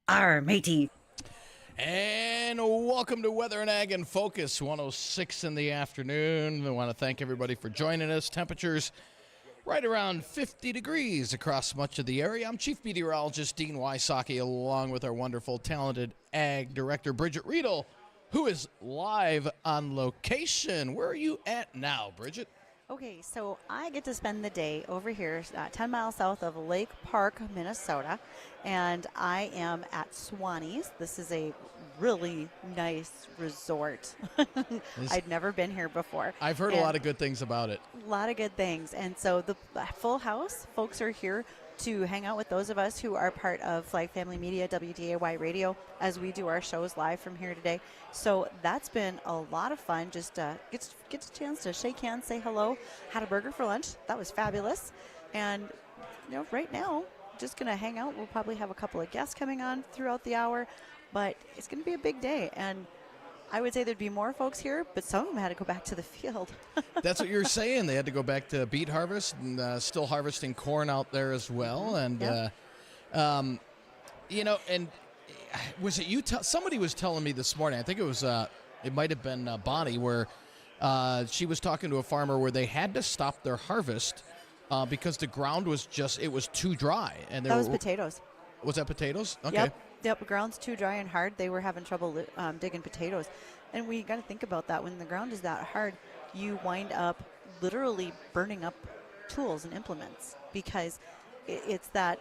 Arr, matey. And welcome to Weather and Ag in Focus, 106 in the afternoon. I want to thank everybody for joining us. Temperatures right around 50 degrees across much of the area. I'm Chief Meteorologist Dean Wysocki, along with our wonderful, talented Ag Director, Bridgette Readel, who is live on location. Where are you at now, Bridgette? Okay, so I get to spend the day over here 10 miles south of Lake Park, Minnesota, and I am at Swanee's. This is a really nice resort. I'd never been here before. I've heard a lot of good things about it. A lot of good things. And so the full house folks are here to hang out with those of us who are part of Flag Family Media, WDAY Radio, as we do our shows live from here today. So that's been a lot of fun. Just get a chance to shake hands, say hello. Had a burger for lunch. That was fabulous. And right now, just going to hang out. We'll probably have a couple of guests coming on throughout the hour, but it's going to be a big day. And I would say there'd be more folks here, but some of them had to go back to the field. That's what you were saying. They had to go back to beet harvest and still harvesting corn out there as well. And, and was it you? Somebody was telling me this morning, I think it might have been Bonnie, where she was talking to a farmer where they had to stop their harvest because the ground was it was too dry. And that was potatoes. Was that potatoes? Okay. Yep, the ground's too dry and hard. They were having trouble digging potatoes. And we got to think about that. When the ground is that hard, you wind up literally burning up tools and implements because it's that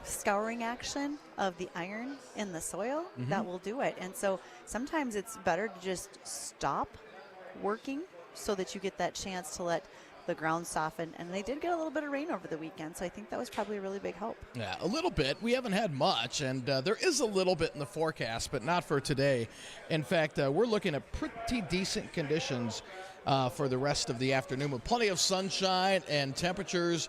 scouring action of the iron in the soil that will do it. And so sometimes it's better to just stop working so that you get that chance to let the ground soften. And they did get a little bit of rain over the weekend, so I think that was probably a really big help. Yeah, a little bit. We haven't had much, and there is a little bit in the forecast, but not for today. In fact, we're looking at pretty decent conditions for the rest of the afternoon with plenty of sunshine, and temperatures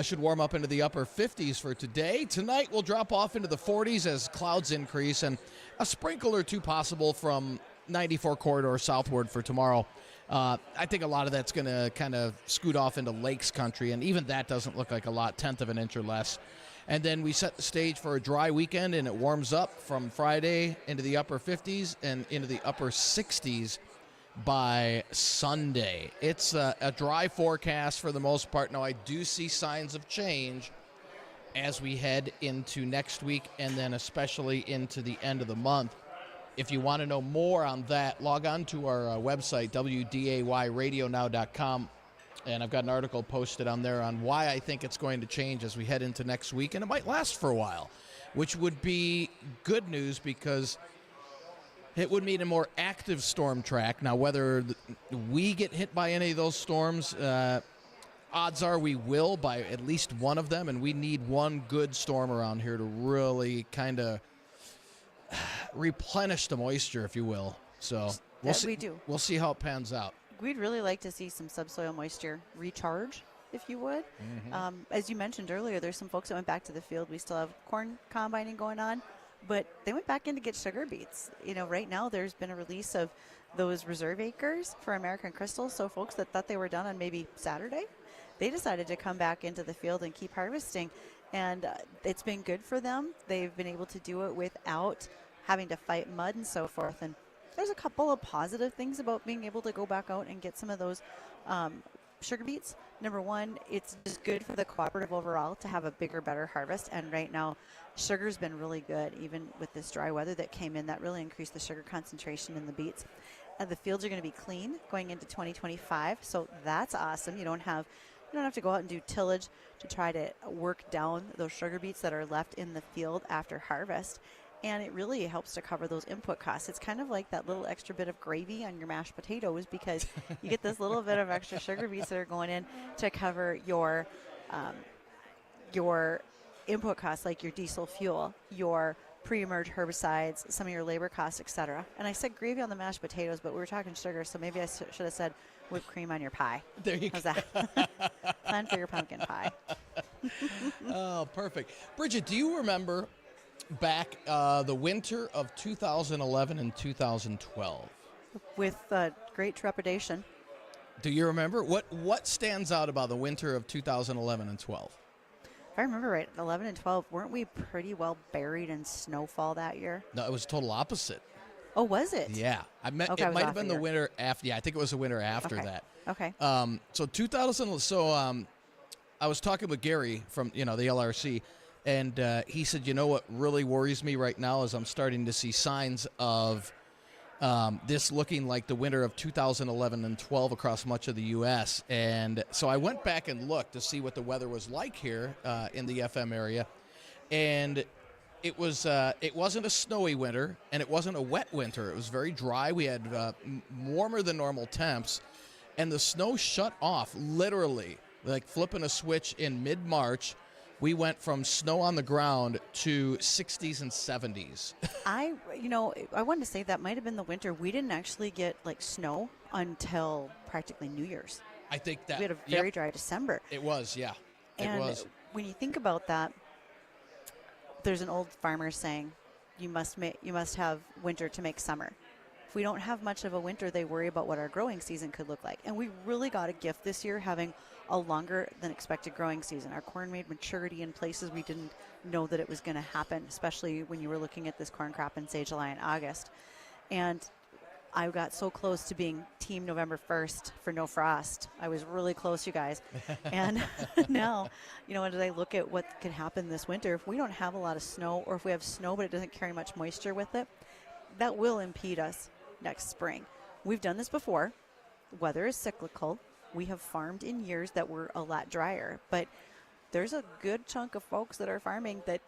should warm up into the upper 50s for today. Tonight we'll drop off into the 40s as clouds increase, and a sprinkle or two possible from 94 corridor southward for tomorrow. I think a lot of that's going to kind of scoot off into lakes country, and even that doesn't look like a lot, 1/10 of an inch or less. And then we set the stage for a dry weekend, and it warms up from Friday into the upper 50s and into the upper 60s by Sunday. It's a dry forecast for the most part. Now, I do see signs of change as we head into next week and then especially into the end of the month. If you want to know more on that, log on to our website, WDAYradionow.com, and I've got an article posted on there on why I think it's going to change as we head into next week, and it might last for a while, which would be good news because it would mean a more active storm track. Now, whether we get hit by any of those storms, odds are we will by at least one of them, and we need one good storm around here to really kind of replenish the moisture, if you will. So we'll see. We do. We'll see how it pans out. We'd really like to see some subsoil moisture recharge, if you would. As you mentioned earlier, there's some folks that went back to the field. We still have corn combining going on, but they went back in to get sugar beets. Right now there's been a release of those reserve acres for American Crystal. So folks that thought they were done on maybe Saturday, they decided to come back into the field and keep harvesting. And it's been good for them. They've been able to do it without having to fight mud and so forth. And there's a couple of positive things about being able to go back out and get some of those sugar beets. Number one, it's just good for the cooperative overall to have a bigger, better harvest. And right now, sugar's been really good, even with this dry weather that came in. That really increased the sugar concentration in the beets. The fields are going to be clean going into 2025, so that's awesome. You don't have to go out and do tillage to try to work down those sugar beets that are left in the field after harvest. And it really helps to cover those input costs. It's kind of like that little extra bit of gravy on your mashed potatoes because you get this little bit of extra sugar beets that are going in to cover your input costs, like your diesel fuel, your pre-emerge herbicides, some of your labor costs, etc. And I said gravy on the mashed potatoes, but we were talking sugar, so maybe I should have said whipped cream on your pie. There you How's go. that? Plan for your pumpkin pie. Oh, perfect. Bridgette, do you remember back the winter of 2011 and 2012? With great trepidation. Do you remember? What stands out about the winter of 2011 and 12? if I remember right, 11 and 12, weren't we pretty well buried in snowfall that year? No, it was total opposite. Oh, was it? Yeah, Okay, I it was might off have been a the year. winter after. Yeah, I think it was the winter after Okay. that. Okay. So 2000. So I was talking with Gary from the LRC, and he said, what really worries me right now is I'm starting to see signs of this looking like the winter of 2011 and 12 across much of the U.S. And so I went back and looked to see what the weather was like here in the FM area, and it wasn't a snowy winter, and it wasn't a wet winter. It was very dry. We had warmer than normal temps, and the snow shut off literally, like flipping a switch in mid-March. We went from snow on the ground to 60s and 70s. I wanted to say that might have been the winter. We didn't actually get like snow until practically New Year's. I think that We had a very dry December. It was, yeah. And it was. when you think about that, there's an old farmer saying, you must have winter to make summer. If we don't have much of a winter, they worry about what our growing season could look like. And we really got a gift this year having a longer than expected growing season. Our corn made maturity in places we didn't know that it was going to happen, especially when you were looking at this corn crop in, say, July and August. And I got so close to being team November 1st for no frost. I was really close, you guys. And now, as I look at what could happen this winter, if we don't have a lot of snow, or if we have snow but it doesn't carry much moisture with it, that will impede us next spring. We've done this before. Weather is cyclical. We have farmed in years that were a lot drier, but there's a good chunk of folks that are farming that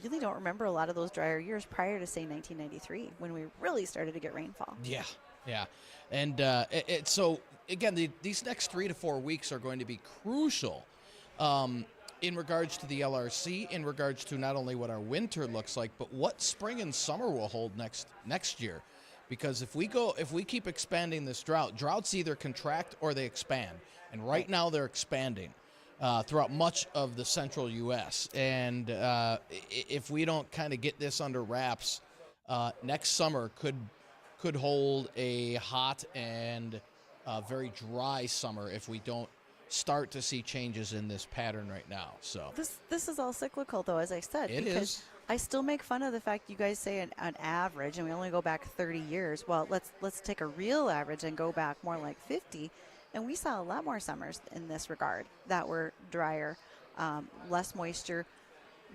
really don't remember a lot of those drier years prior to, say, 1993, when we really started to get rainfall. Yeah. And so, again, these next 3 to 4 weeks are going to be crucial in regards to the LRC, in regards to not only what our winter looks like, but what spring and summer will hold next year. Because if we keep expanding this droughts either contract or they expand. And right now they're expanding throughout much of the central U.S. And if we don't kind of get this under wraps, next summer could hold a hot and very dry summer if we don't start to see changes in this pattern right now. So this is all cyclical, though, as I said. It because is. I still make fun of the fact you guys say an average, and we only go back 30 years. Well, let's take a real average and go back more like 50, and we saw a lot more summers in this regard that were drier, less moisture.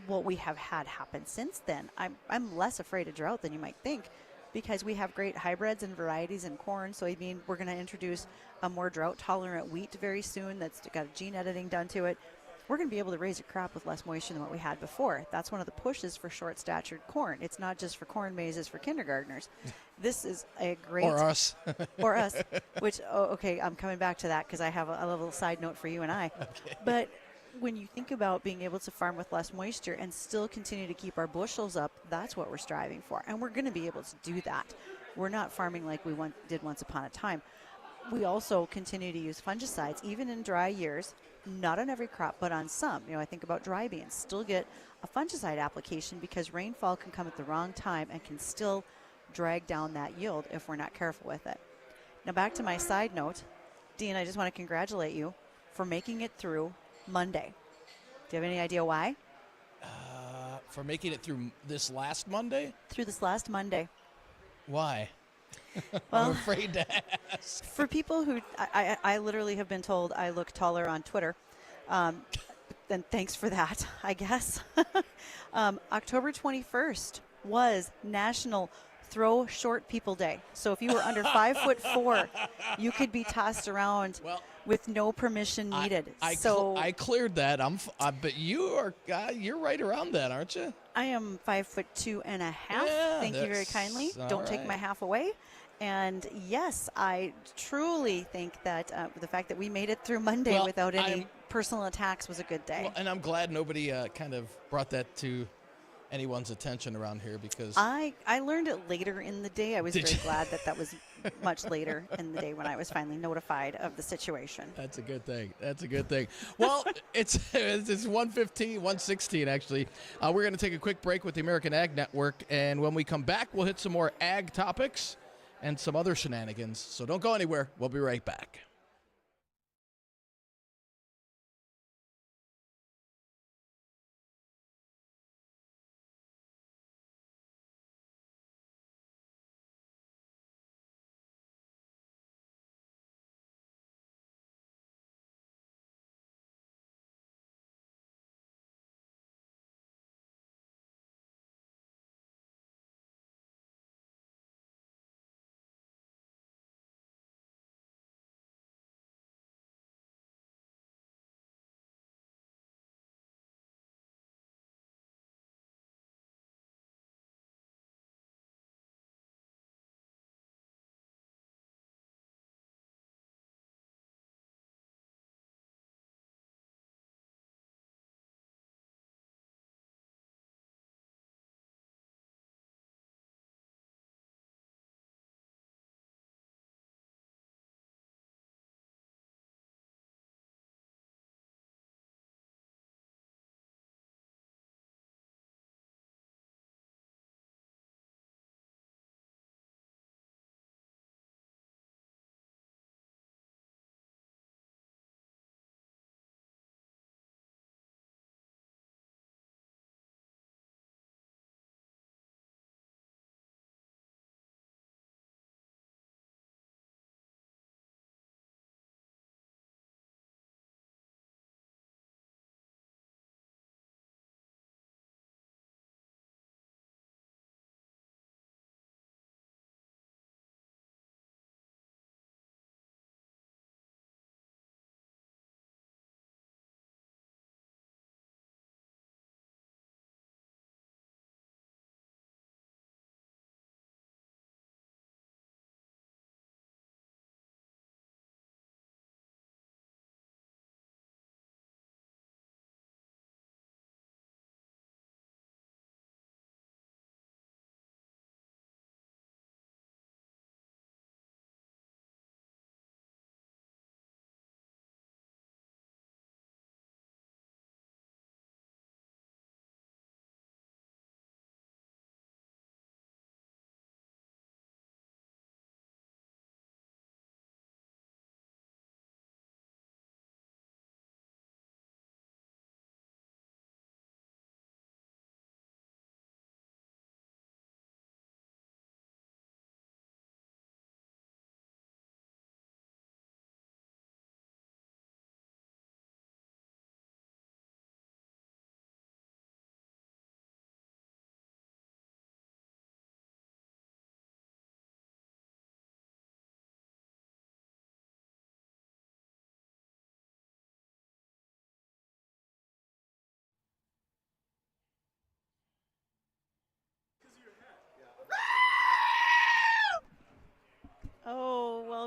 What we have had happen since then, I'm less afraid of drought than you might think, because we have great hybrids and varieties in corn, soybean. We're going to introduce a more drought-tolerant wheat very soon that's got gene editing done to it. We're going to be able to raise a crop with less moisture than what we had before. That's one of the pushes for short-statured corn. It's not just for corn mazes for kindergartners. This is a great... Or us. Or us, which, okay, I'm coming back to that because I have a little side note for you and I. Okay. But when you think about being able to farm with less moisture and still continue to keep our bushels up, that's what we're striving for. And we're going to be able to do that. We're not farming like we did once upon a time. We also continue to use fungicides, even in dry years, not on every crop, but on some. I think about dry beans. Still get a fungicide application because rainfall can come at the wrong time and can still drag down that yield if we're not careful with it. Now back to my side note. Dean, I just want to congratulate you for making it through Monday. Do you have any idea why? For making it through this last Monday? Through this last Monday. Why? Well, I'm afraid to ask. For people who, I literally have been told I look taller on Twitter. Then thanks for that, I guess. October 21st was National Throw Short People Day. So if you were under 5'4", you could be tossed around with no permission needed. I cleared that. But you're right around that, aren't you? I am 5'2.5". Yeah, Thank you very kindly. Don't take right. my half away. And yes, I truly think that the fact that we made it through Monday without any personal attacks was a good day. Well, and I'm glad nobody kind of brought that to anyone's attention around here, because I learned it later in the day. I was very glad that was much later in the day when I was finally notified of the situation. That's a good thing. Well, it's 1:15, 1:16 actually. We're going to take a quick break with the American Ag Network, and when we come back, we'll hit some more ag topics and some other shenanigans. So don't go anywhere. We'll be right back.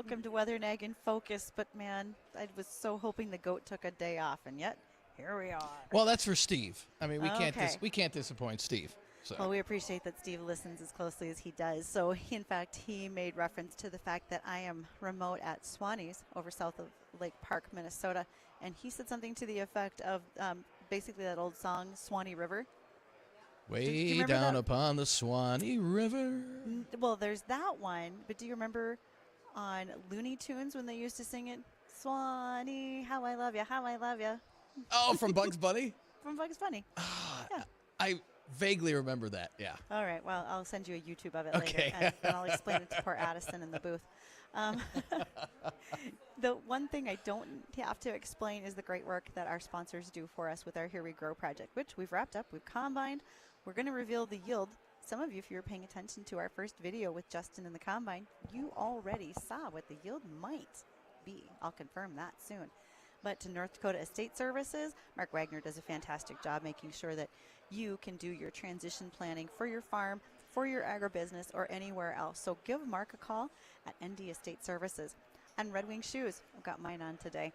Welcome to Weather Nag in Focus. But, man, I was so hoping the goat took a day off, and yet here we are. Well, that's for Steve. I mean, we Okay. we can't disappoint Steve. So. Well, we appreciate that Steve listens as closely as he does. So, in fact, he made reference to the fact that I am remote at Swanee's over south of Lake Park, Minnesota. And he said something to the effect of basically that old song, Swanee River. Way down upon the Swanee River. Well, there's that one. But do you remember on Looney Tunes when they used to sing it? Swanee, how I love you, how I love you. Oh, from Bugs Bunny? From Bugs Bunny. Yeah. I vaguely remember that, yeah. All right. Well, I'll send you a YouTube of it Okay. later, and I'll explain it to poor Addison in the booth. The one thing I don't have to explain is the great work that our sponsors do for us with our Here We Grow project, which we've wrapped up, we've combined. We're going to reveal the yield. Some of you, if you were paying attention to our first video with Justin in the combine, you already saw what the yield might be. I'll confirm that soon. But to North Dakota Estate Services, Mark Wagner does a fantastic job making sure that you can do your transition planning for your farm, for your agribusiness, or anywhere else. So give Mark a call at ND Estate Services. And Red Wing shoes, I've got mine on today.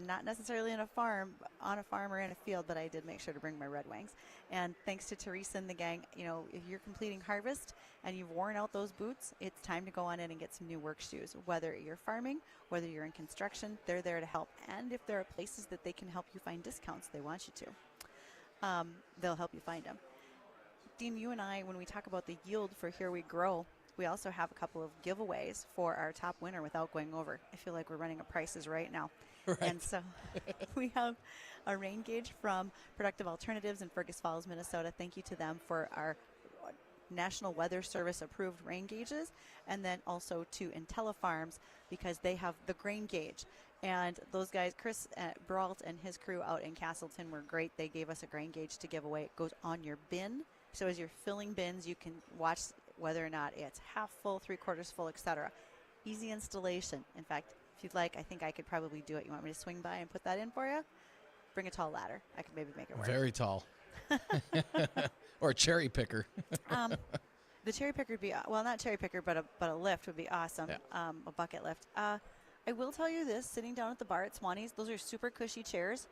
Not necessarily on a farm or in a field, but I did make sure to bring my Red Wings. And thanks to Teresa and the gang, you know, if you're completing harvest and you've worn out those boots, it's time to go on in and get some new work shoes. Whether you're farming, whether you're in construction, they're there to help. And if there are places that they can help you find discounts, they want you to. They'll help you find them. Dean, you and I, when we talk about the yield for Here We Grow, we also have a couple of giveaways for our top winner without going over. I feel like we're running a prices right now. Right. And so we have a rain gauge from Productive Alternatives in Fergus Falls, Minnesota. Thank you to them for our National Weather Service approved rain gauges. And then also to IntelliFarms because they have the grain gauge. And those guys, Chris Brault and his crew out in Castleton were great. They gave us a grain gauge to give away. It goes on your bin. So as you're filling bins, you can watch whether or not it's half full, 3/4 full, etc. Easy installation. In fact, if you'd like, I think I could probably do it. You want me to swing by and put that in for you? Bring a tall ladder. I could maybe make it work. Very tall. Or a cherry picker. The cherry picker would be, well, not cherry picker, but a lift would be awesome. Yeah. A bucket lift. I will tell you this, sitting down at the bar at Swanee's, those are super cushy chairs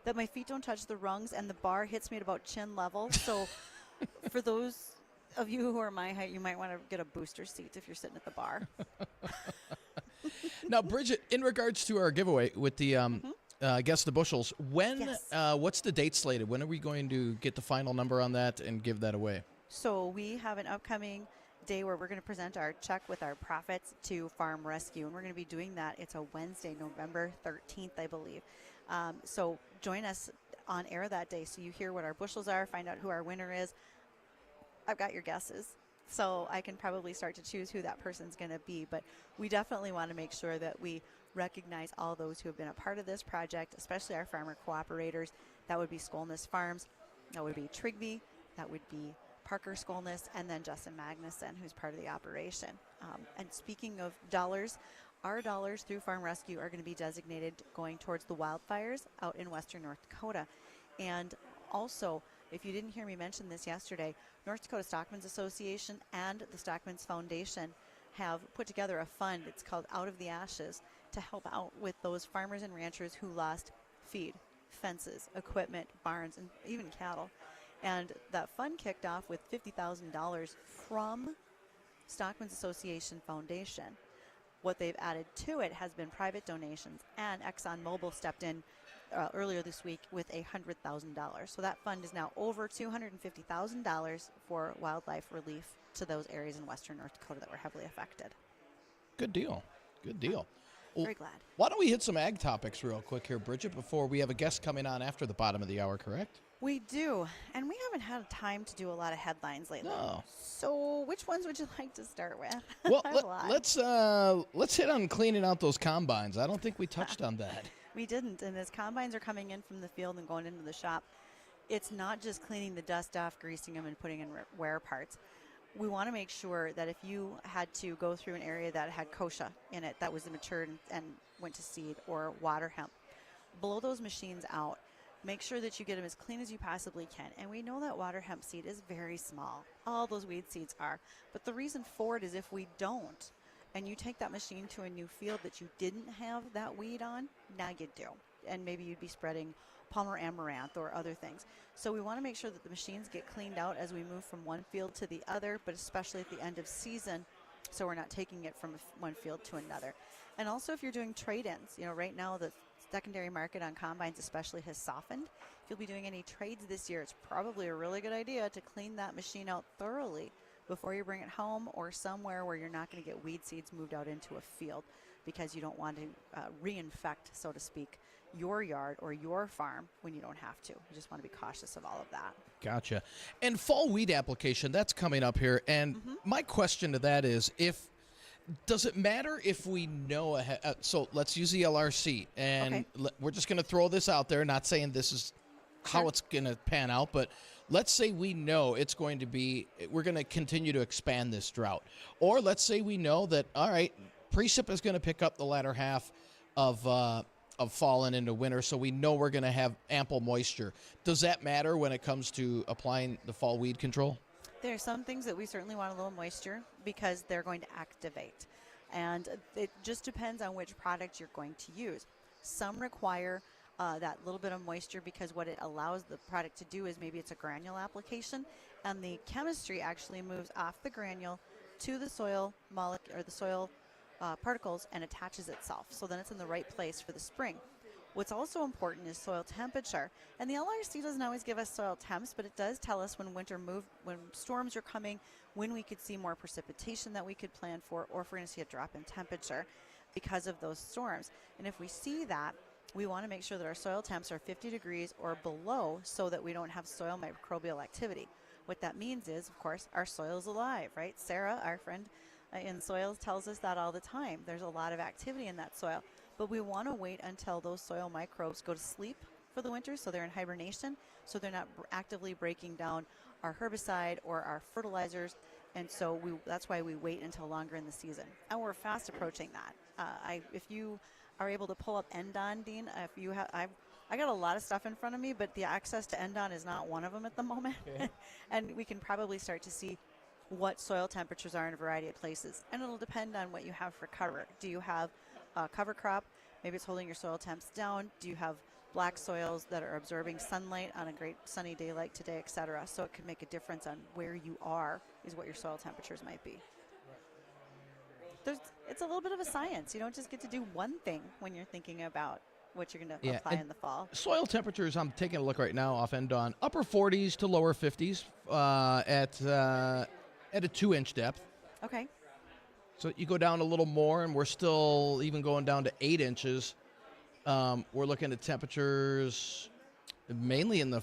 that my feet don't touch the rungs and the bar hits me at about chin level. So for those of you who are my height, you might want to get a booster seat if you're sitting at the bar. Now, Bridgette, in regards to our giveaway with the Guess the Bushels, when, yes. What's the date slated? When are we going to get the final number on that and give that away? So we have an upcoming day where we're going to present our check with our profits to Farm Rescue, and we're going to be doing that. It's a Wednesday, November 13th, I believe. So join us on air that day so you hear what our bushels are, find out who our winner is. I've got your guesses, so I can probably start to choose who that person's going to be. But we definitely want to make sure that we recognize all those who have been a part of this project, especially our farmer cooperators. That would be Skolness Farms, that would be Trigby, that would be Parker Skolness, and then Justin Magnuson, who's part of the operation. And speaking of dollars, our dollars through Farm Rescue are going to be designated going towards the wildfires out in western North Dakota. And also, if you didn't hear me mention this yesterday, North Dakota Stockmen's Association and the Stockmen's Foundation have put together a fund. It's called Out of the Ashes to help out with those farmers and ranchers who lost feed, fences, equipment, barns, and even cattle. And that fund kicked off with $50,000 from Stockmen's Association Foundation. What they've added to it has been private donations, and ExxonMobil stepped in earlier this week with $100,000. So that fund is now over $250,000 for wildlife relief to those areas in western North Dakota that were heavily affected. Good deal. Good deal. Well, very glad. Why don't we hit some ag topics real quick here, Bridgette, before we have a guest coming on after the bottom of the hour, correct? We do, and we haven't had time to do a lot of headlines lately. No. So which ones would you like to start with? Well, let's hit on cleaning out those combines. I don't think we touched on that. We didn't, and as combines are coming in from the field and going into the shop, it's not just cleaning the dust off, greasing them, and putting in wear parts. We want to make sure that if you had to go through an area that had kochia in it that was matured and went to seed, or water hemp, blow those machines out. Make sure that you get them as clean as you possibly can. And we know that water hemp seed is very small. All those weed seeds are. But the reason for it is if we don't, and you take that machine to a new field that you didn't have that weed on, now you do. And maybe you'd be spreading Palmer amaranth or other things. So we want to make sure that the machines get cleaned out as we move from one field to the other, but especially at the end of season, so we're not taking it from one field to another. And also if you're doing trade-ins, right now the secondary market on combines especially has softened. If you'll be doing any trades this year, it's probably a really good idea to clean that machine out thoroughly before you bring it home or somewhere where you're not going to get weed seeds moved out into a field, because you don't want to reinfect, so to speak, your yard or your farm when you don't have to. You just want to be cautious of all of that. Gotcha. And fall weed application, that's coming up here. And my question to that is, does it matter if we know ahead? So let's use the LRC, and we're just going to throw this out there, not saying this is how it's going to pan out, but let's say we know it's going to be, we're going to continue to expand this drought. Or let's say we know that, all right, precip is going to pick up the latter half of fall and into winter, so we know we're going to have ample moisture. Does that matter when it comes to applying the fall weed control? There are some things that we certainly want a little moisture because they're going to activate. And it just depends on which product you're going to use. Some require that little bit of moisture because what it allows the product to do is maybe it's a granule application, and the chemistry actually moves off the granule to the soil molecule or the soil particles and attaches itself. So then it's in the right place for the spring. What's also important is soil temperature. And the LRC doesn't always give us soil temps, but it does tell us when when storms are coming, when we could see more precipitation that we could plan for, or if we're going to see a drop in temperature because of those storms. And if we see that, we want to make sure that our soil temps are 50 degrees or below so that we don't have soil microbial activity. What that means is, of course, our soil is alive, right? Sarah, our friend in soils, tells us that all the time. There's a lot of activity in that soil. But we want to wait until those soil microbes go to sleep for the winter, so they're in hibernation, so they're not actively breaking down our herbicide or our fertilizers. And so that's why we wait until longer in the season. And we're fast approaching that. If you are able to pull up Endon, Dean, if you have, I got a lot of stuff in front of me, but the access to Endon is not one of them at the moment. Okay. And we can probably start to see what soil temperatures are in a variety of places. And it'll depend on what you have for cover. Do you have a cover crop? Maybe it's holding your soil temps down. Do you have black soils that are absorbing sunlight on a great sunny day like today, et cetera? So it can make a difference on where you are is what your soil temperatures might be. It's a little bit of a science. You don't just get to do one thing when you're thinking about what you're going to apply in the fall. Soil temperatures, I'm taking a look right now off Endon, upper 40s to lower 50s at a 2-inch depth. Okay. So you go down a little more, and we're still even going down to 8 inches. We're looking at temperatures mainly in the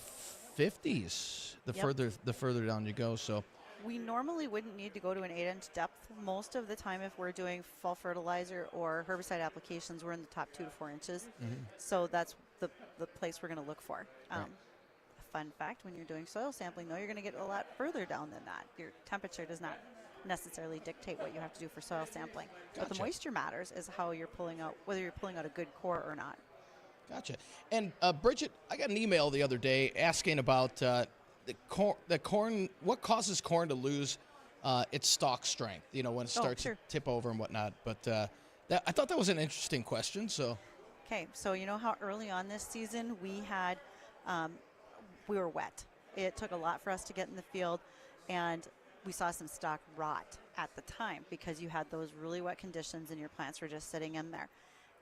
50s. The further down you go. So we normally wouldn't need to go to an 8-inch depth. Most of the time, if we're doing fall fertilizer or herbicide applications, we're in the top 2 to 4 inches. So that's the place we're going to look for. Right. A fun fact: when you're doing soil sampling, though, you're going to get a lot further down than that. Your temperature does not necessarily dictate what you have to do for soil sampling. Gotcha. But the moisture matters is how you're pulling out, whether you're pulling out a good core or not. Gotcha. And Bridgette, I got an email the other day asking about the corn. What causes corn to lose its stalk strength? When it starts to tip over and whatnot. But I thought that was an interesting question. So. Okay, so you know how early on this season we had, we were wet. It took a lot for us to get in the field, and we saw some stalk rot at the time because you had those really wet conditions and your plants were just sitting in there.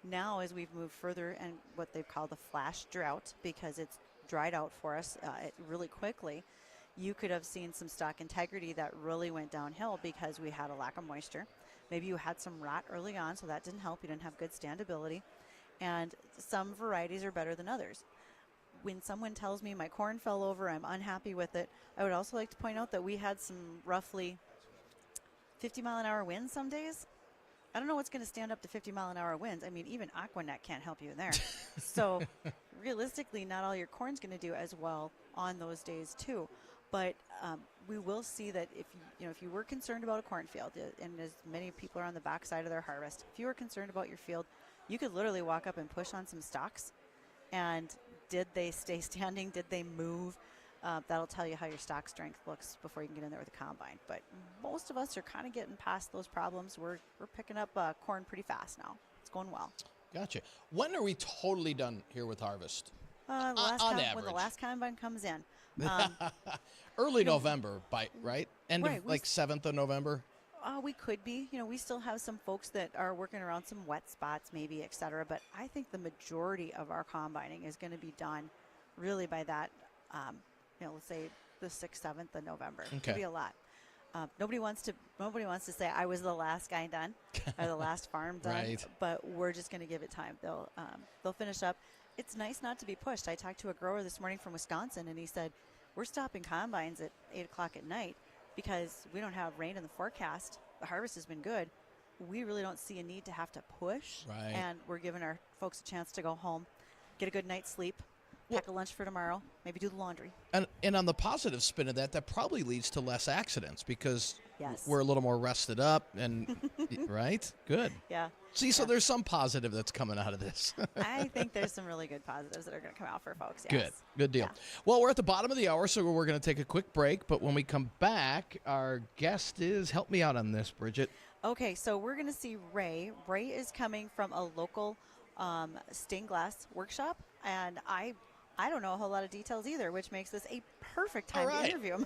Now, as we've moved further and what they've called the flash drought, because it's dried out for us really quickly, you could have seen some stalk integrity that really went downhill because we had a lack of moisture. Maybe you had some rot early on, so that didn't help. You didn't have good standability. And some varieties are better than others. When someone tells me my corn fell over, I'm unhappy with it, I would also like to point out that we had some roughly 50-mile-an-hour winds some days. I don't know what's going to stand up to 50-mile-an-hour winds. I mean, even Aquanet can't help you in there. So realistically, not all your corn's going to do as well on those days too. But we will see that if you were concerned about a cornfield, and as many people are on the backside of their harvest, if you were concerned about your field, you could literally walk up and push on some stalks. And did they stay standing? Did they move? That'll tell you how your stock strength looks before you can get in there with a combine. But most of us are kind of getting past those problems. We're picking up corn pretty fast now. It's going well. Gotcha. When are we totally done here with harvest? On average. when the last combine comes in. Early November, right? End Right, of like 7th of November? We could be. We still have some folks that are working around some wet spots, maybe, et cetera. But I think the majority of our combining is going to be done really by that, let's say the 6th, 7th of November. Okay. Could be a lot. Nobody wants to say I was the last guy done or the last farm done. Right. But we're just going to give it time. They'll finish up. It's nice not to be pushed. I talked to a grower this morning from Wisconsin, and he said, we're stopping combines at 8 o'clock at night because we don't have rain in the forecast. The harvest has been good. We really don't see a need to have to push. Right. And we're giving our folks a chance to go home, get a good night's sleep, pack a lunch for tomorrow, maybe do the laundry. And on the positive spin of that probably leads to less accidents because Yes. we're a little more rested up and right? Good. Yeah. See, so there's some positive that's coming out of this. I think there's some really good positives that are going to come out for folks. Good. Yes. Good deal. Yeah. Well, we're at the bottom of the hour, so we're going to take a quick break. But when we come back, our guest is, help me out on this, Bridgette. Okay, so we're going to see Ray. Ray is coming from a local stained glass workshop, and I don't know a whole lot of details either, which makes this a perfect time to interview him.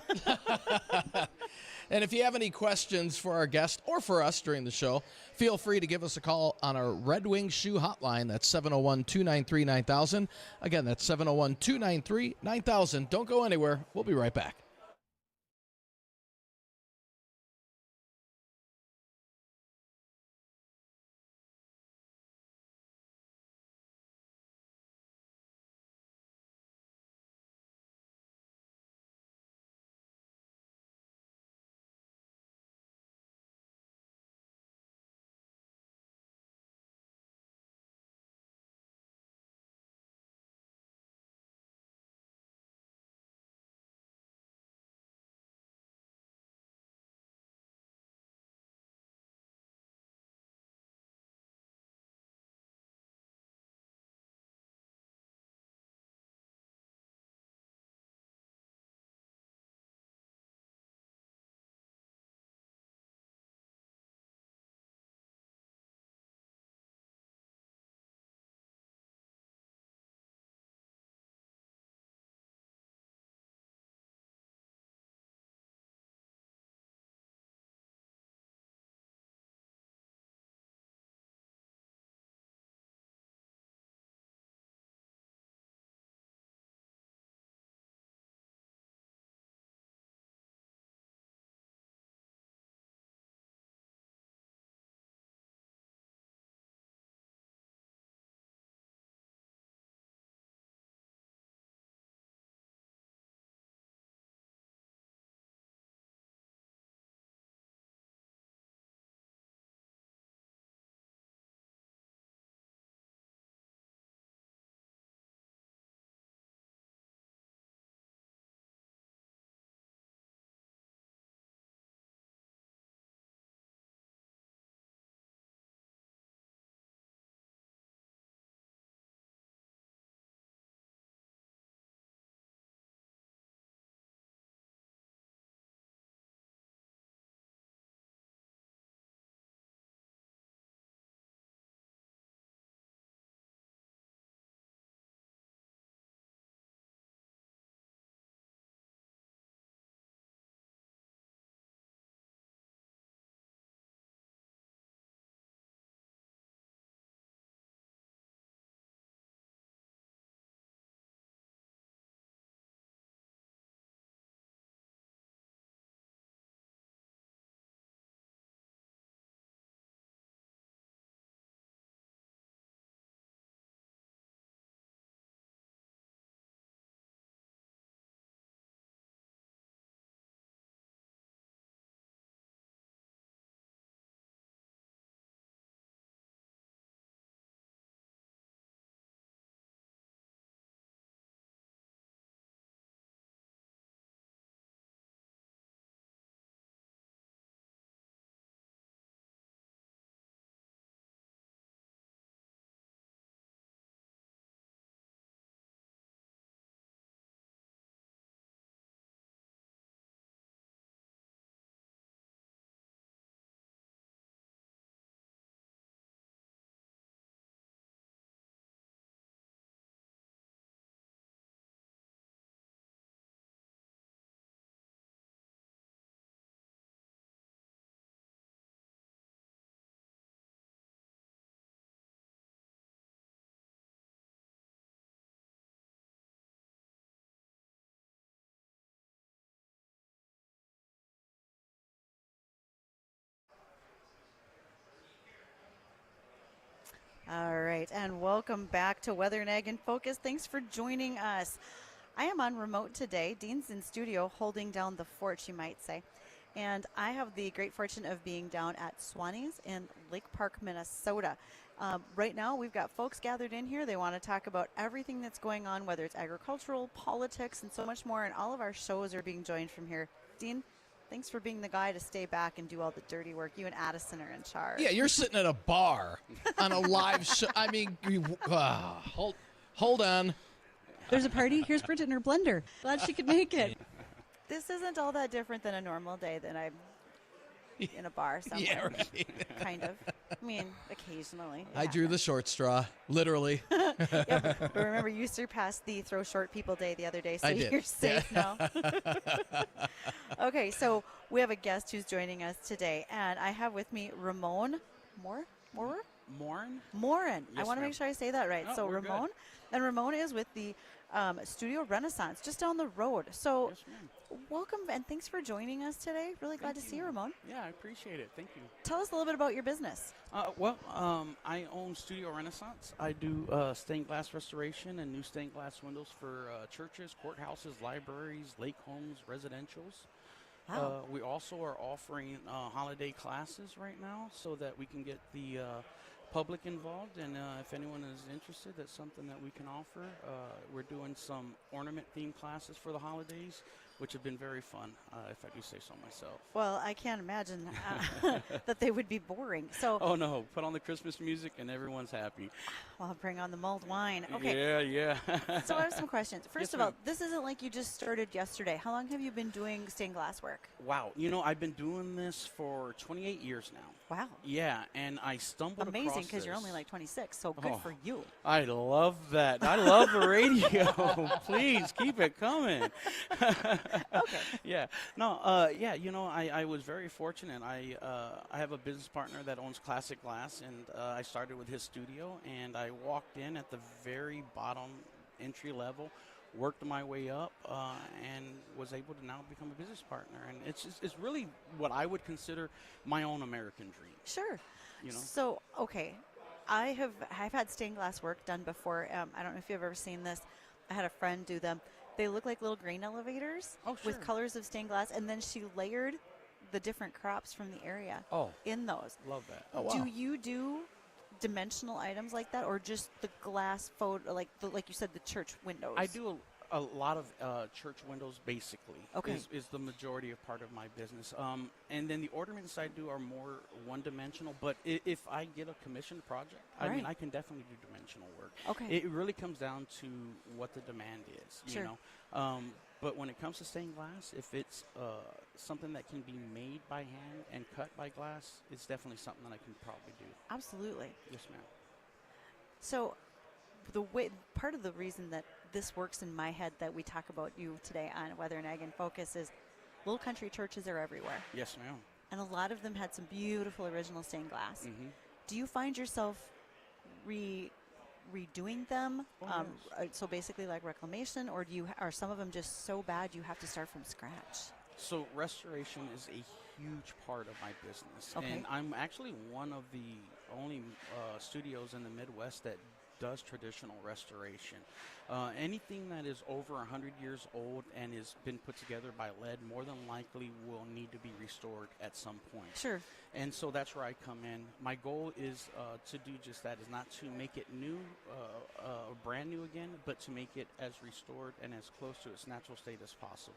And if you have any questions for our guest or for us during the show, feel free to give us a call on our Red Wing Shoe hotline. That's 701-293-9000. Again, that's 701-293-9000. Don't go anywhere. We'll be right back. All right, and welcome back to Weather and Ag in Focus. Thanks for joining us. I am on remote today. Dean's in studio holding down the fort, you might say. And I have the great fortune of being down at Swanee's in Lake Park, Minnesota. Right now, we've got folks gathered in here. They want to talk about everything that's going on, whether it's agricultural, politics, and so much more. And all of our shows are being joined from here. Dean, thanks for being the guy to stay back and do all the dirty work. You and Addison are in charge. Yeah, you're sitting at a bar on a live show. I mean, hold on. There's a party. Here's Bridgette in her blender. Glad she could make it. This isn't all that different than a normal day that I'm in a bar somewhere. Yeah, right. Kind of. I mean, occasionally. I drew the short straw, literally. Yeah, but remember, you surpassed the throw short people day the other day, so I did. you're safe now. Okay, so we have a guest who's joining us today, and I have with me Ramon Morin. I Yes, want to ma'am. make sure I say that right. No, So we're Ramon, good. and Ramon is with the Studio Renaissance, just down the road. So Yes, ma'am. welcome, and thanks for joining us today. Really glad to Thank see you, you. Ramon. Yeah, I appreciate it. Thank you. Tell us a little bit about your business. I own Studio Renaissance. I do stained glass restoration and new stained glass windows for churches, courthouses, libraries, lake homes, residentials. Wow. We also are offering holiday classes right now so that we can get the public involved. And if anyone is interested, that's something that we can offer. We're doing some ornament-themed classes for the holidays, which have been very fun, if I do say so myself. Well, I can't imagine that they would be boring. So, Oh no, put on the Christmas music and everyone's happy. well, bring on the mulled wine. Okay. Yeah. So I have some questions. First Yes, of all, ma'am. this isn't like you just started yesterday. How long have you been doing stained glass work? Wow, I've been doing this for 28 years now. Wow. Yeah, and I stumbled Amazing, across because you're this. only like 26, so good Oh. for you. I love that. I love the radio. Please keep it coming. Okay. Yeah. No. I was very fortunate. I have a business partner that owns Classic Glass, and I started with his studio, and I walked in at the very bottom entry level, worked my way up, and was able to now become a business partner. And it's really what I would consider my own American dream. Sure. You know. So, okay. I've had stained glass work done before. I don't know if you've ever seen this. I had a friend do them. They look like little grain elevators Oh, with sure. colors of stained glass, and then she layered the different crops from the area Oh, in those. love that. Oh, wow. Do you do dimensional items like that, or just the glass photo, like you said, the church windows? I do a lot of church windows, basically. Okay. Is the majority of part of my business. And then the ornaments I do are more one-dimensional. But if I get a commissioned project, I Right. mean, I can definitely do dimensional work. Okay. It really comes down to what the demand is, Sure. you know. But when it comes to stained glass, if it's something that can be made by hand and cut by glass, it's definitely something that I can probably do. Absolutely. Yes, ma'am. So, part of the reason that this works in my head that we talk about you today on Weather and Ag in Focus is little country churches are everywhere, Yes, ma'am. and a lot of them had some beautiful original stained glass. Mm-hmm. Do you find yourself redoing them? Oh, So basically, like reclamation, or are some of them just so bad you have to start from scratch? So restoration is a huge part of my business, Okay. and I'm actually one of the only studios in the Midwest that does traditional restoration. Anything that is over 100 years old and has been put together by lead more than likely will need to be restored at some point. Sure. And so that's where I come in. My goal is to do just that, is not to make it new, brand new again, but to make it as restored and as close to its natural state as possible.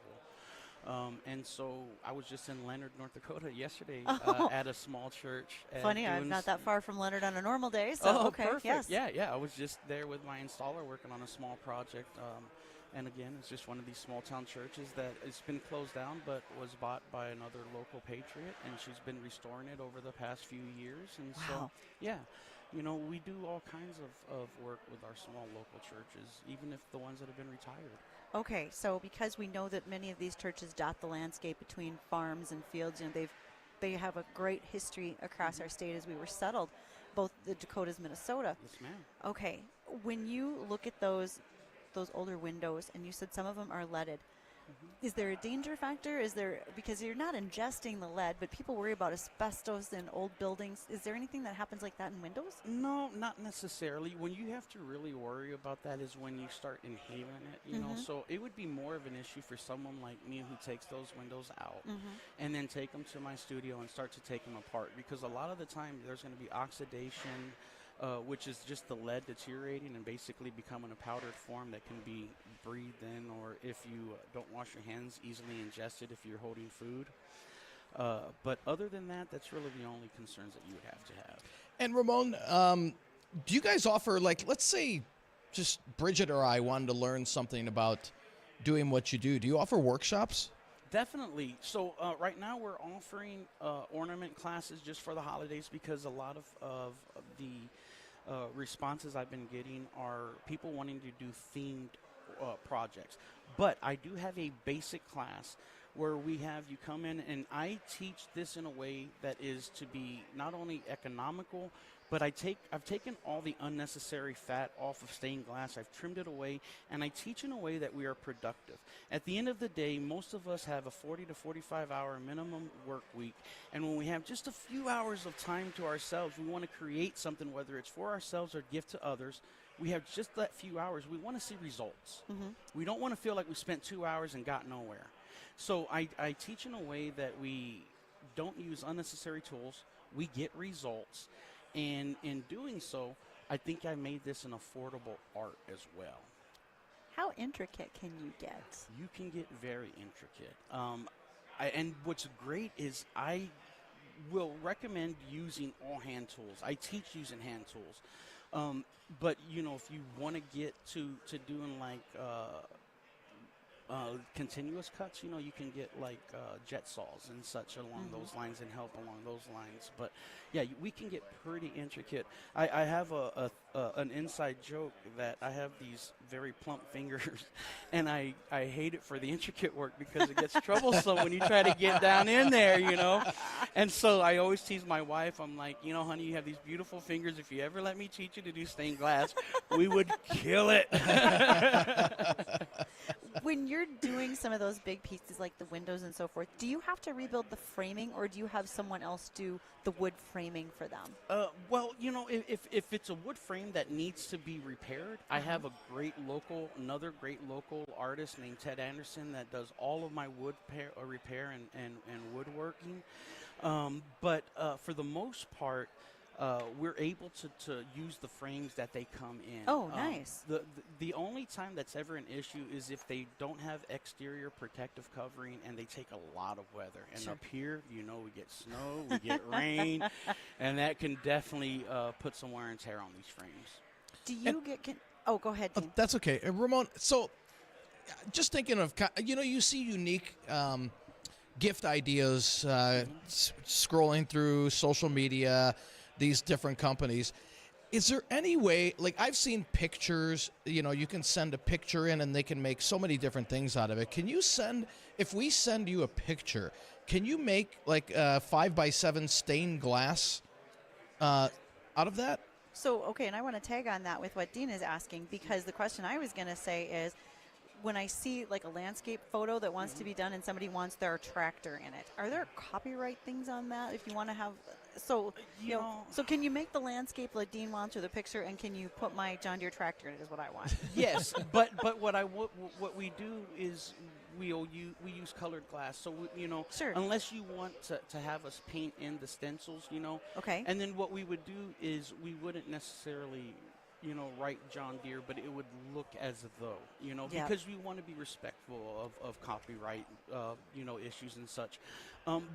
And so I was just in Leonard, North Dakota yesterday at a small church. Funny, I'm doing not that far from Leonard on a normal day, so Oh, okay. perfect. Yes. Yeah. I was just there with my installer working on a small project. And again, it's just one of these small town churches that it's been closed down but was bought by another local patriot, and she's been restoring it over the past few years. And Wow. so, yeah, we do all kinds of work with our small local churches, even if the ones that have been retired. Okay, so because we know that many of these churches dot the landscape between farms and fields, they have a great history across our state as we were settled, both the Dakotas, Minnesota. Yes, ma'am. Okay, when you look at those older windows, and you said some of them are leaded, Is there a danger factor? Is there, because you're not ingesting the lead, but people worry about asbestos in old buildings. Is there anything that happens like that in windows? No, not necessarily. When you have to really worry about that is when you start inhaling it, you know. So it would be more of an issue for someone like me who takes those windows out and then take them to my studio and start to take them apart, because a lot of the time there's going to be oxidation, which is just the lead deteriorating and basically becoming a powdered form that can be breathed in, or if you don't wash your hands, easily ingested if you're holding food. But other than that, that's really the only concerns that you would have to have. And Ramon, do you guys offer, like, let's say just Bridgette or I wanted to learn something about doing what you do. Do you offer workshops? Definitely. So right now we're offering ornament classes just for the holidays, because a lot of the responses I've been getting are people wanting to do themed projects. But I do have a basic class where we have you come in, and I teach this in a way that is to be not only economical, but I've taken all the unnecessary fat off of stained glass. I've trimmed it away, and I teach in a way that we are productive. At the end of the day, most of us have a 40 to 45 hour minimum work week, and when we have just a few hours of time to ourselves, we want to create something, whether it's for ourselves or gift to others. We have just that few hours. We want to see results. We don't want to feel like we spent 2 hours and got nowhere. So I teach in a way that we don't use unnecessary tools. We get results. And in doing so, I think I made this an affordable art as well. How intricate can you get? You can get very intricate. And what's great is I will recommend using all hand tools. I teach using hand tools. But, you know, if you want to get to doing like continuous cuts, you know, you can get like jet saws and such along those lines and help along those lines. But yeah, we can get pretty intricate. I have an inside joke that I have these very plump fingers, and I hate it for the intricate work because it gets troublesome when you try to get down in there, you know. And so I always tease my wife. I'm like, you know, honey, you have these beautiful fingers. If you ever let me teach you to do stained glass, we would kill it. When you're doing some of those big pieces like the windows and so forth, do you have to rebuild the framing, or do you have someone else do the wood framing for them? Well, you know, if it's a wood frame that needs to be repaired, I have another great local artist named Ted Anderson that does all of my wood repair and woodworking. But for the most part, we're able to use the frames that they come in. Oh, nice. The only time that's ever an issue is if they don't have exterior protective covering and they take a lot of weather. And up here, you know, we get snow, we get rain, and that can definitely put some wear and tear on these frames. Do you go ahead, Dean. That's okay. Ramon, so just thinking of, you know, you see unique gift ideas scrolling through social media, these different companies. Is there any way, like I've seen pictures, you know, you can send a picture in and they can make so many different things out of it. Can you if we send you a picture, can you make like 5x7 stained glass out of that? So, okay, and I want to tag on that with what Dean is asking, because the question I was going to say is, when I see like a landscape photo that wants to be done and somebody wants their tractor in it, are there copyright things on that if you want to have? So, you know, so can you make the landscape like Dean wants or the picture, and can you put my John Deere tractor in it is what I want? Yes, but what we do is we use colored glass. So, you know, unless you want to have us paint in the stencils, you know. Okay. And then what we would do is we wouldn't necessarily, you know, write John Deere, but it would look as though, you know, because we want to be respectful of copyright, you know, issues and such.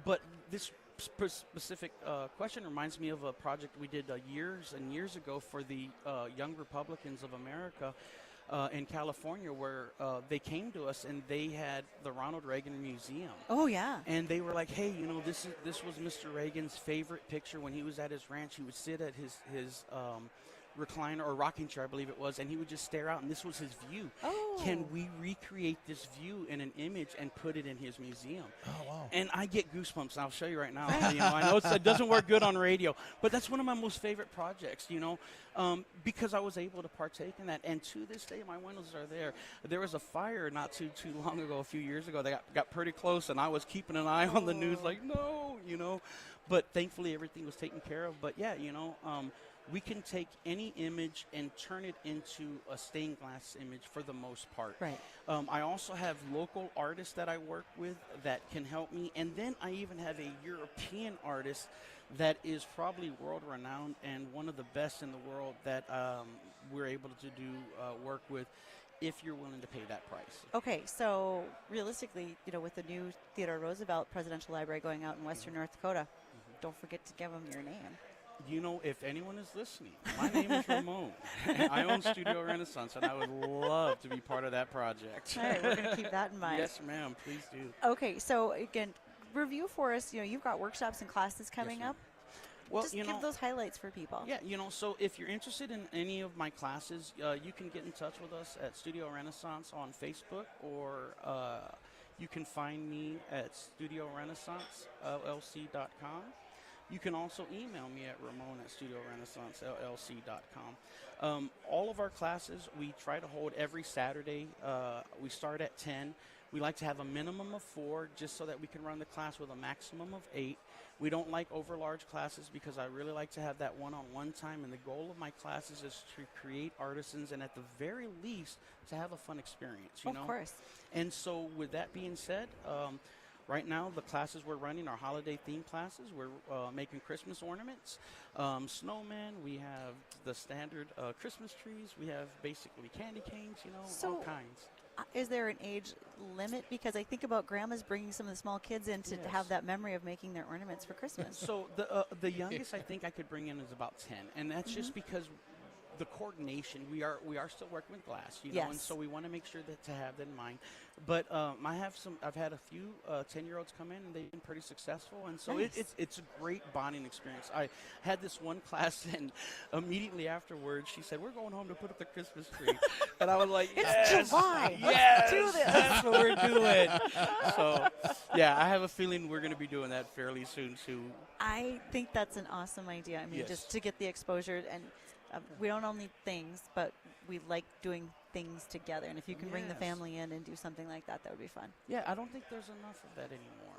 But this specific question reminds me of a project we did years and years ago for the Young Republicans of America in California, where they came to us and they had the Ronald Reagan Museum. Oh, yeah. And they were like, hey, you know, this was Mr. Reagan's favorite picture when he was at his ranch. He would sit at his recliner or rocking chair, I believe it was, and he would just stare out, and this was his view. Oh. Can we recreate this view in an image and put it in his museum? Oh, wow. And I get goosebumps. I'll show you right now. I know it doesn't work good on radio, but that's one of my most favorite projects, because I was able to partake in that. And to this day, my windows are there. There was a fire not too long ago, a few years ago, that got pretty close, and I was keeping an eye on the news like, no, But thankfully, everything was taken care of. But, yeah, we can take any image and turn it into a stained glass image for the most part. Right. I also have local artists that I work with that can help me. And then I even have a European artist that is probably world-renowned and one of the best in the world that we're able to do work with if you're willing to pay that price. Okay, so realistically, with the new Theodore Roosevelt Presidential Library going out in Western North Dakota, don't forget to give them your name. If anyone is listening, my name is Ramon. I own Studio Renaissance, and I would love to be part of that project. All right, we're going to keep that in mind. Yes, ma'am. Please do. Okay, so again, review for us. You've got workshops and classes coming up. Well, just give those highlights for people. Yeah, so if you're interested in any of my classes, you can get in touch with us at Studio Renaissance on Facebook, or you can find me at studiorenaissancellc.com. You can also email me at ramon@studiorenaissancellc.com. All of our classes, we try to hold every Saturday. We start at 10. We like to have a minimum of 4 just so that we can run the class with a maximum of 8. We don't like over large classes because I really like to have that one-on-one time, and the goal of my classes is to create artisans and at the very least to have a fun experience, Of course. And so with that being said, right now, the classes we're running are holiday theme classes. We're making Christmas ornaments, snowmen. We have the standard Christmas trees. We have basically candy canes, all kinds. Is there an age limit? Because I think about grandmas bringing some of the small kids in to have that memory of making their ornaments for Christmas. So the youngest I think I could bring in is about 10, and that's just because the coordination. We are still working with glass, Yes. and so we want to make sure to have that in mind. But I've had a few 10-year-olds come in, and they've been pretty successful, and so Nice. it's a great bonding experience. I had this one class, and immediately afterwards, she said, "We're going home to put up the Christmas tree," and I was like, It's July. Yes, Let's do this. that's what we're doing. So, yeah, I have a feeling we're going to be doing that fairly soon too. I think that's an awesome idea. I mean, Yes. just to get the exposure, and we don't only things, but we like doing things together. And if you can bring the Yes. family in and do something like that, that would be fun. Yeah, I don't think there's enough of that anymore,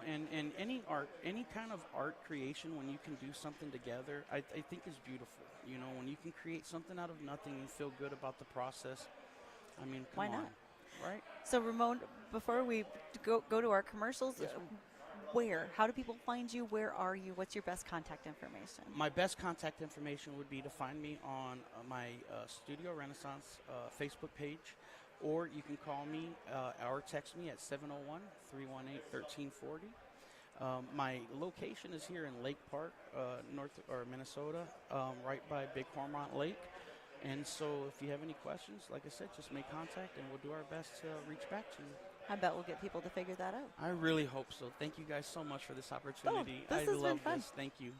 and any art, any kind of art creation, when you can do something together, I think is beautiful. When you can create something out of nothing and feel good about the process, I mean, come Why on, not? right? So, Ramon, before we go to our commercials, Yes, how do people find you? Where are you? What's your best contact information? My best contact information would be to find me on my Studio Renaissance Facebook page, or you can call me or text me at 701-318-1340. My location is here in Lake Park, Minnesota, right by Big Hormont Lake. And so if you have any questions, like I said, just make contact, and we'll do our best to reach back to you. I bet we'll get people to figure that out. I really hope so. Thank you guys so much for this opportunity. This I has been love fun. this. Thank you.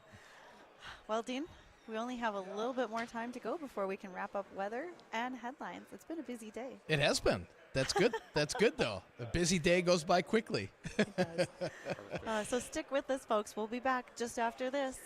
Well, Dean, we only have a little bit more time to go before we can wrap up weather and headlines. It's been a busy day. It has been. That's good. That's good, though. A busy day goes by quickly. It does. So stick with us, folks. We'll be back just after this.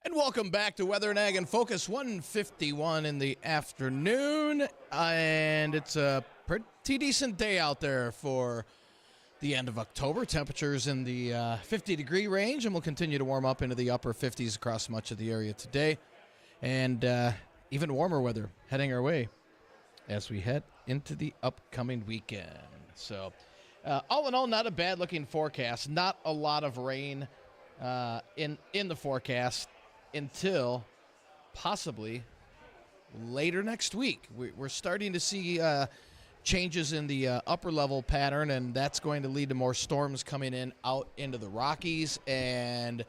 And welcome back to Weather and Ag in Focus, 1:51 in the afternoon. And it's a pretty decent day out there for the end of October. Temperatures in the 50-degree range, and we'll continue to warm up into the upper 50s across much of the area today. And even warmer weather heading our way as we head into the upcoming weekend. So all in all, not a bad-looking forecast. Not a lot of rain in the forecast until possibly later next week. We're starting to see changes in the upper level pattern, and that's going to lead to more storms coming in out into the Rockies, and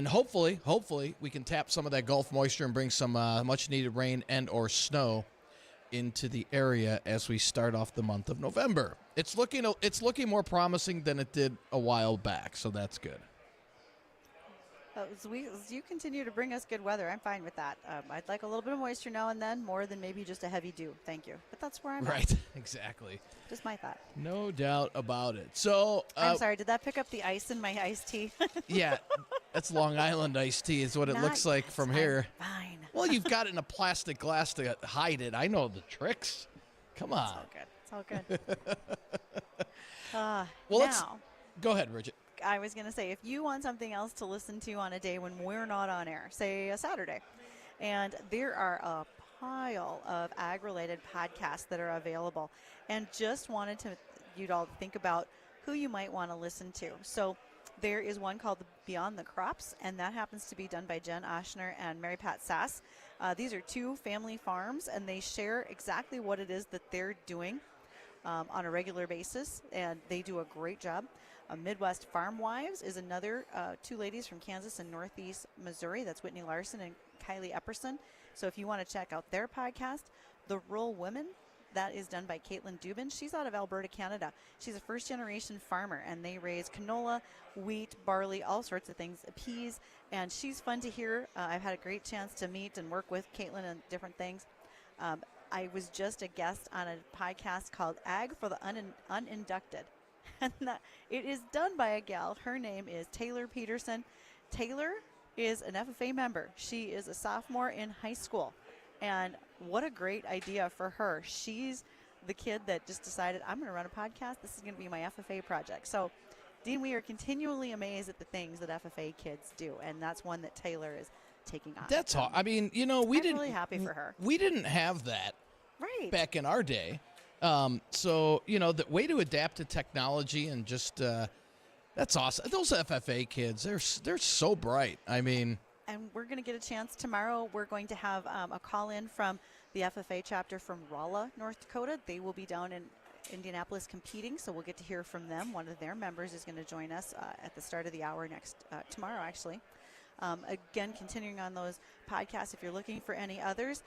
hopefully we can tap some of that Gulf moisture and bring some much needed rain and or snow into the area as we start off the month of November. It's looking more promising than it did a while back, so that's good. As you continue to bring us good weather, I'm fine with that. I'd like a little bit of moisture now and then, more than maybe just a heavy dew. Thank you. But that's where I'm at. Right, exactly. Just my thought. No doubt about it. So I'm sorry, did that pick up the ice in my iced tea? yeah, that's Long Island iced tea is what it looks like from here. Fine. Well, you've got it in a plastic glass to hide it. I know the tricks. Come on. It's all good. Well, now, go ahead, Bridgette. I was going to say, if you want something else to listen to on a day when we're not on air, say a Saturday, and there are a pile of ag-related podcasts that are available, and just wanted you to all think about who you might want to listen to. So there is one called Beyond the Crops, and that happens to be done by Jen Oshner and Mary Pat Sass. These are two family farms, and they share exactly what it is that they're doing on a regular basis, and they do a great job. Midwest Farm Wives is another two ladies from Kansas and Northeast Missouri. That's Whitney Larson and Kylie Epperson. So if you want to check out their podcast, The Rural Women, that is done by Caitlin Dubin. She's out of Alberta, Canada. She's a first-generation farmer, and they raise canola, wheat, barley, all sorts of things, peas, and she's fun to hear. I've had a great chance to meet and work with Caitlin and different things. I was just a guest on a podcast called Ag for the Uninducted. And it is done by a gal. Her name is Taylor Peterson. Taylor is an FFA member. She is a sophomore in high school. And what a great idea for her. She's the kid that just decided, I'm going to run a podcast. This is going to be my FFA project. So, Dean, we are continually amazed at the things that FFA kids do. And that's one that Taylor is taking on. That's all. I mean, I'm really happy for her. We didn't have that back in our day. So, the way to adapt to technology and just, that's awesome. Those FFA kids, they're so bright. I mean. And we're going to get a chance tomorrow. We're going to have a call in from the FFA chapter from Rolla, North Dakota. They will be down in Indianapolis competing, so we'll get to hear from them. One of their members is going to join us at the start of the hour tomorrow, actually. Again, continuing on those podcasts, if you're looking for any others,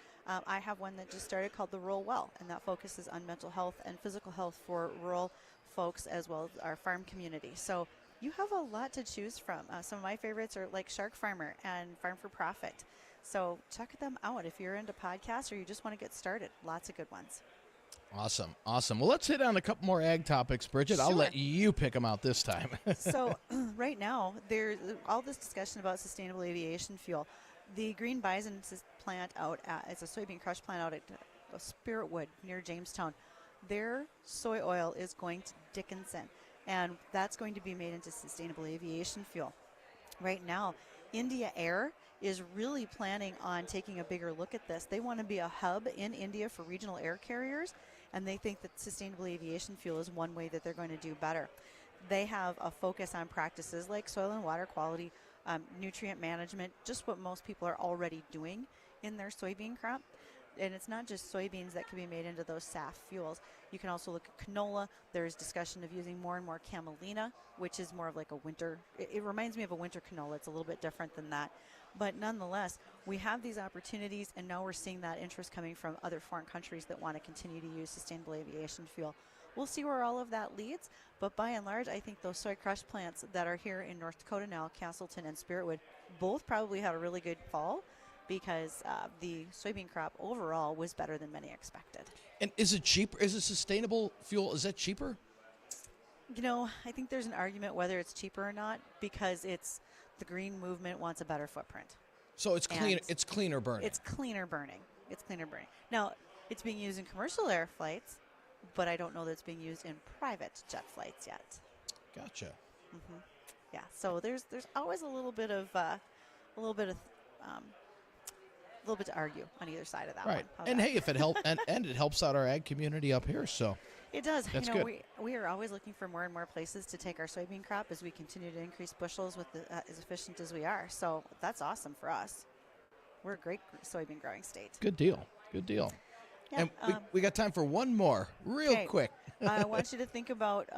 I have one that just started called The Rural Well, and that focuses on mental health and physical health for rural folks as well as our farm community. So you have a lot to choose from. Some of my favorites are like Shark Farmer and Farm for Profit. So check them out if you're into podcasts or you just want to get started. Lots of good ones. Awesome. Well, let's hit on a couple more ag topics, Bridgette. Sure. I'll let you pick them out this time. So right now, there's all this discussion about sustainable aviation fuel. The Green Bison plant it's a soybean crush plant out at Spiritwood near Jamestown. Their soy oil is going to Dickinson, and that's going to be made into sustainable aviation fuel. Right now, India Air is really planning on taking a bigger look at this. They want to be a hub in India for regional air carriers, and they think that sustainable aviation fuel is one way that they're going to do better. They have a focus on practices like soil and water quality, nutrient management, just what most people are already doing in their soybean crop. And it's not just soybeans that can be made into those SAF fuels. You can also look at canola. There's discussion of using more and more camelina, which is more of like a winter. It reminds me of a winter canola. It's a little bit different than that. But nonetheless, we have these opportunities, and now we're seeing that interest coming from other foreign countries that want to continue to use sustainable aviation fuel. We'll see where all of that leads, but by and large, I think those soy crush plants that are here in North Dakota now, Castleton and Spiritwood, both probably had a really good fall because the soybean crop overall was better than many expected. And is it cheaper? Is it sustainable fuel? Is that cheaper? I think there's an argument whether it's cheaper or not because the green movement wants a better footprint. So it's clean. It's cleaner burning. It's cleaner burning. Now, it's being used in commercial air flights, but I don't know that it's being used in private jet flights yet. Gotcha. Mm-hmm. Yeah. So there's always a little bit to argue on either side of that Right. one. And hey, if it helps, and it helps out our ag community up here, so. It does. That's good. We are always looking for more and more places to take our soybean crop as we continue to increase bushels with as efficient as we are. So that's awesome for us. We're a great soybean growing state. Good deal. Yeah, And we got time for one more, real quick. I want you to think about,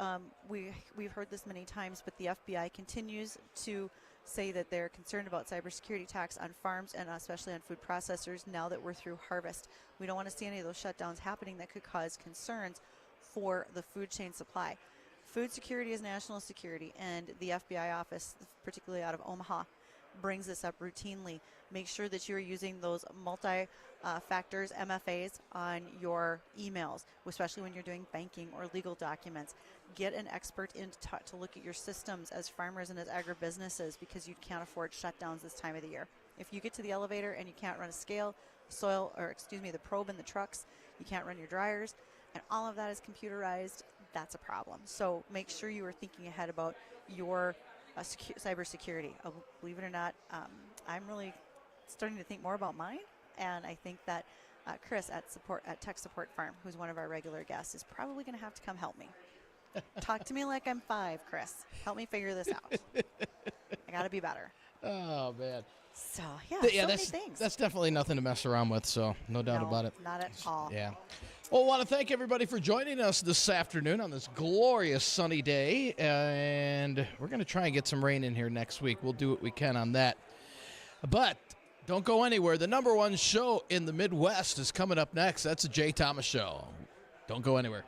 we've heard this many times, but the FBI continues to say that they're concerned about cybersecurity attacks on farms and especially on food processors now that we're through harvest. We don't want to see any of those shutdowns happening that could cause concerns for the food chain supply. Food security is national security, and the FBI office, particularly out of Omaha, brings this up routinely. Make sure that you're using those multi-factors, MFAs, on your emails, especially when you're doing banking or legal documents. Get an expert in to look at your systems as farmers and as agribusinesses because you can't afford shutdowns this time of the year. If you get to the elevator and you can't run a scale, the probe in the trucks, you can't run your dryers, and all of that is computerized, that's a problem. So make sure you are thinking ahead about your cybersecurity. Believe it or not, I'm really starting to think more about mine, and I think that Chris at Tech Support Farm, who's one of our regular guests, is probably going to have to come help me. Talk to me like I'm 5, Chris. Help me figure this out. I got to be better. Oh, man. So, many things. That's definitely nothing to mess around with, so no doubt about it. Not at all. Yeah. Well, I want to thank everybody for joining us this afternoon on this glorious sunny day, and we're going to try and get some rain in here next week. We'll do what we can on that. But don't go anywhere. The #1 show in the Midwest is coming up next. That's the Jay Thomas Show. Don't go anywhere.